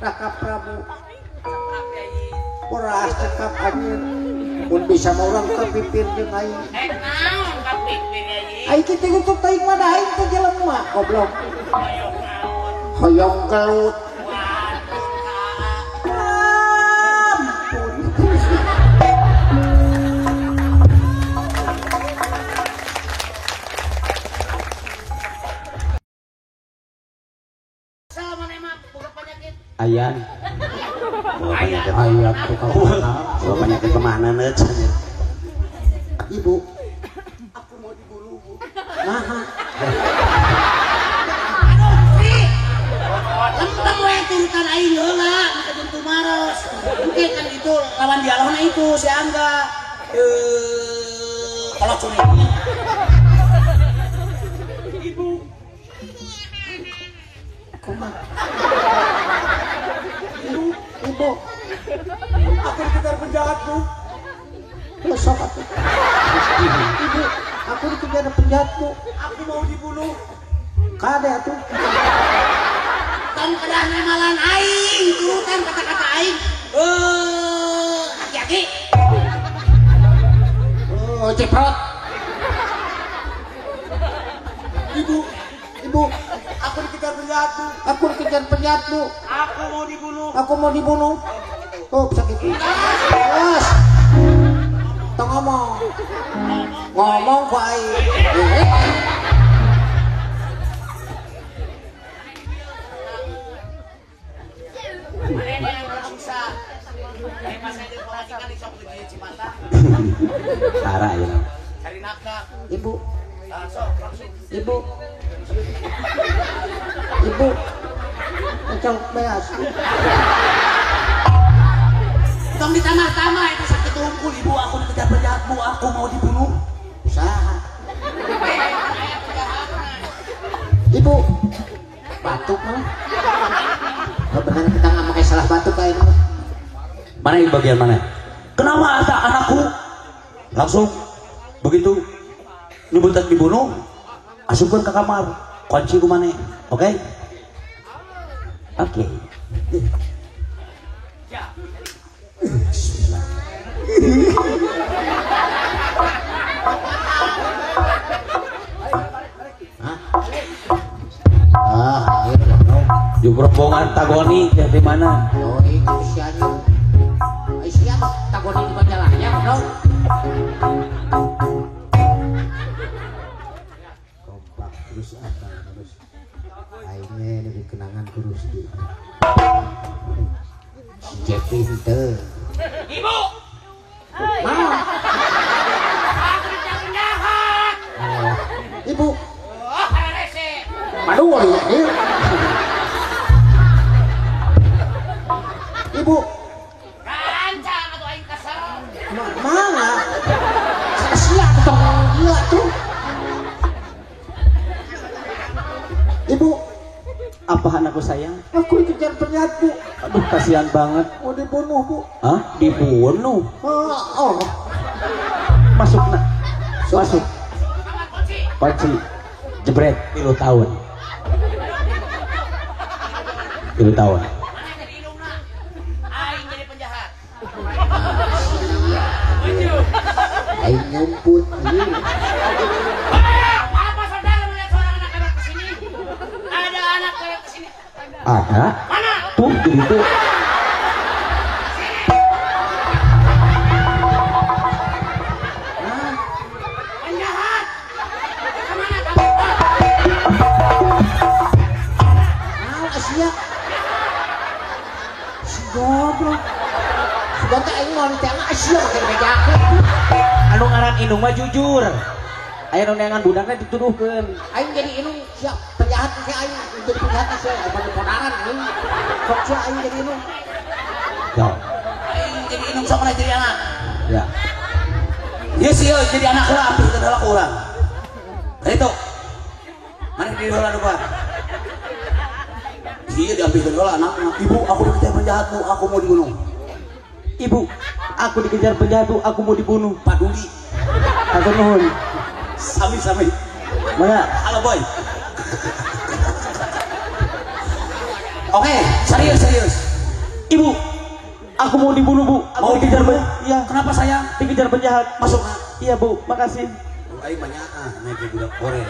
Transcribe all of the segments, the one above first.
Raka Prabu Beras cekap anjir pun bisa mau orang kepipir jeung aing naon kepipir aing aing kitu untuk taing mana aing teh jelema goblok hoyong gelut Ayan. ayat tuh Bawa penyakit kemana nih? Ibu aku mau diburu Bu nah lempeng we turutan aing heula maka jeung tumaros mungkin kan itu lawan dialogna itu si Angga kalau curi ibu ibu aku dikejar penjahat Bu besok aku ibu aku dikejar penjahat Bu aku mau dibunuh kade atuh kan kedah nemalan aing turutan kata-kata aing hati-hati ceprot ibu aku dikejar penjahat Bu aku dikejar penjahat Bu aku mau dibunuh oh bisa gitu bos tong ngomong ku aing Parah ya. ibu macam beas tong ditambah-tambah itu sakit unggul ibu aku dikejar penjahat Bu aku mau dibunuh usaha ibu batuk mah benar kita nggak pakai salah batuk kayak ini Mana ini bagian mana? Kenapa ada anakku? Langsung begitu nyebutan dibunuh, masukkan ke kamar, kunci ku mana? Oke? Oke. Jumrombongan Tagoni di mana? oh itu siapa siapa Tagoni di majalahnya bro kompak terus apa terus akhirnya lebih kenangan terus di Jepi itu ibu mau ibu aduh ya ibu kancang atau aing kesel mana sia tong gila tuh ibu Apa anakku sayang? aku dikejar penjahat Bu Aduh kasihan banget. mau dibunuh Bu Hah? Dibunuh? oh Masuk nak. Masuk. Kunci. Jebret 3 tahun. 3 tahun. aing jadi penjahat aing nyumput apa saudara melihat seorang anak lewat kesini ada anak lewat kesini Ada? mana Tuh gitu. penjahat kemana kamu Asia si goblok sudah teh aing mau ditanya Asia pakai meja aku Anu ngaran indung mah jujur. Aya nu neangan budakna dituduhkeun. aing jadi inung siap penjahat ke aing jadi penjahat sih apa keponakan aing kok sia aing jadi inung Ya. aing jadi inung sok mana jadi anak Ya. iya sih jadi anak lah ambil ke dalam orang itu mana di dalam lupa iya diambil ke dalam anaknya ibu aku dikejar penjahat Bu aku mau dibunuh Ibu, aku dikejar penjahat, aku mau dibunuh. paduli Hatur nuhun. sami Mana? halo boy oke serius Ibu, aku mau dibunuh, Bu. Mau Dikejar dibunuh? Iya, Kenapa sayang? dikejar penjahat. Masuk nak. Iya, Bu. Makasih. Aing banyak naik budak Korea.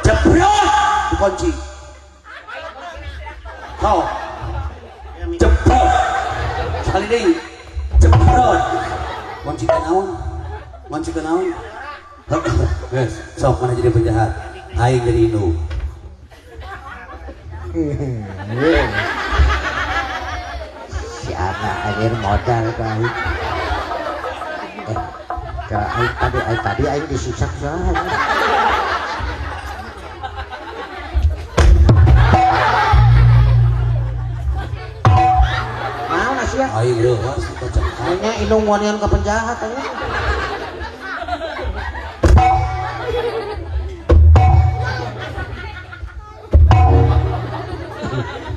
Jebrot dikunci. Kau jebrot. Sekali deh. Jebrot. Kunci ke naon? Kunci ke naon? Guys, sok mana jadi penjahat? Aing jadi Indo. Si anak anjir modal baik. Tadi aing disiksa saja. Mana sih ya? Aing leuwas kocak. Kayaknya indung wanian ke penjahat aja.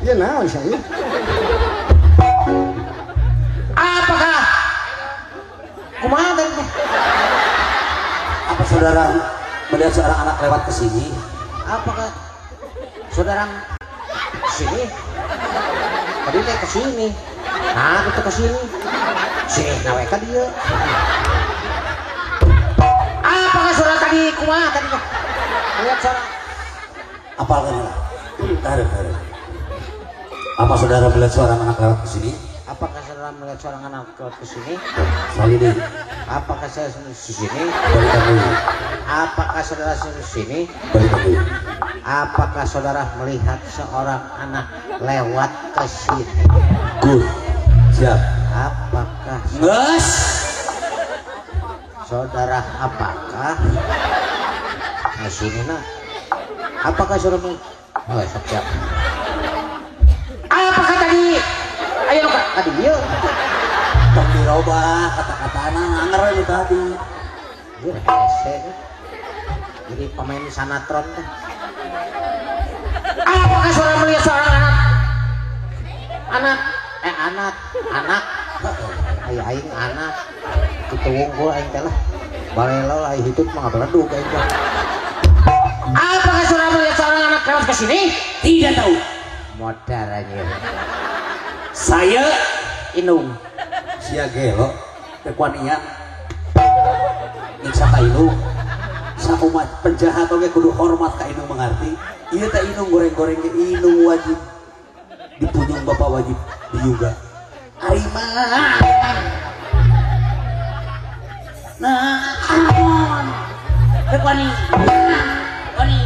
Ya naon saya? Apakah? Kumaha tadi? Apa saudara melihat seorang anak lewat ke sini? Apakah saudara kesini? Tadi teh kesini. Nah, kita kesini. Sini nawe ka dia. Apakah saudara tadi kumaha tadi? Lihat saudara. Apal kan lah? Tarik. Apa saudara melihat seorang anak lewat ke sini? Apakah saudara melihat seorang anak lewat ke sini? Sekali deh. Apakah saya di sini? Balik dulu. Apakah saudara di sini? Balik dulu. Apakah saudara melihat seorang anak lewat ke sini? Good. Siap. Apakah Gus. saudara di sini nak? Apakah saudara oh siap. Apakah tadi? Ayo kak tadi dia. Tong dirobah kata-kata anger itu tadi. Dia rese. Jadi pemain sanatron kan. Apakah saudara melihat seorang anak ayo aing anak kita wungkul aing teh lah balelo lah hidup mah beledug aing teh. Apakah saudara melihat seorang anak lewat ke sini? Tidak tahu. Modal aja. Saya Inung. sia gelo tekuanian nyiksa ka Inung. Saumat penjahat oge kudu hormat ka Inung mengerti. Ieu teh Inung goreng-goreng ge Inung wajib dipunyung bapak wajib diuga. Ari mah. Nah, ampun. Tekuani. Koni.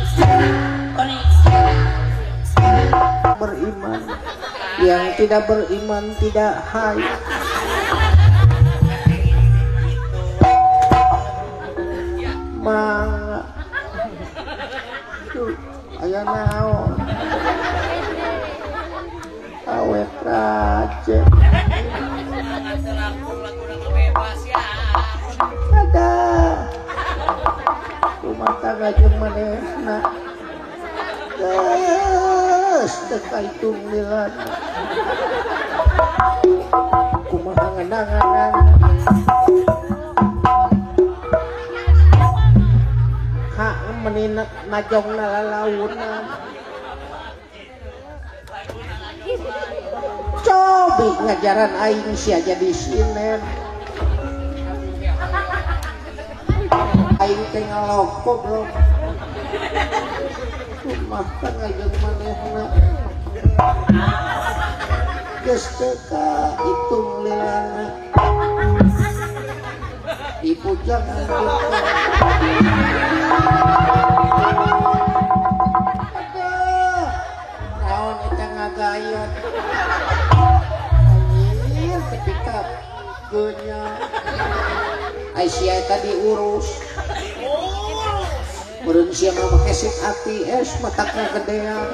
Beriman. Yang tidak beriman tidak hai. Mangga. Tuh, aya naon? Awet raja. Ada. Rumah tangga jeung manehna. Geus teka hitung lilana. Kumaha ngendangan. Hak menina najongna lalaunan. Cobi ngajaran aing sia jadi sinen. Aing teh ngaloko bro. Rumah tangga jeung manehna. Geus teka hitung lilana. Dipujang anjeun. Aduh. Naon eta ngagayot. Anjir ketika geunya. Aisyah tadi urus. Meureun sia mah make sip ati es matakna gedean.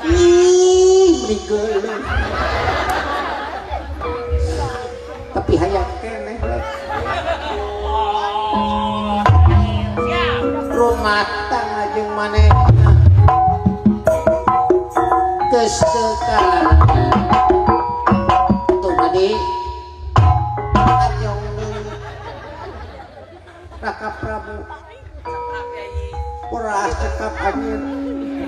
Ih, merigeuleuh. Tapi hayang keneh rek. Rumah tangga jeung manehna geus teu kalah. Tuh tadi ajong deui Raka Prabu. Uras cekap anjeun.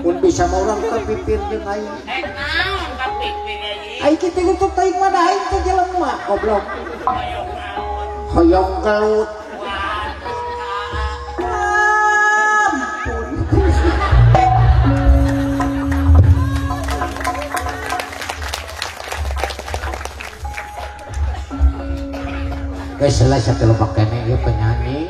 Mun bisa mah urang kapipir jeung aing. Naon kapipir ieu? Aing kita nutup teuing mah da aing teh jelema goblok. Hoyong kelut. Guys, selesai kalau pakainya dia penyanyi.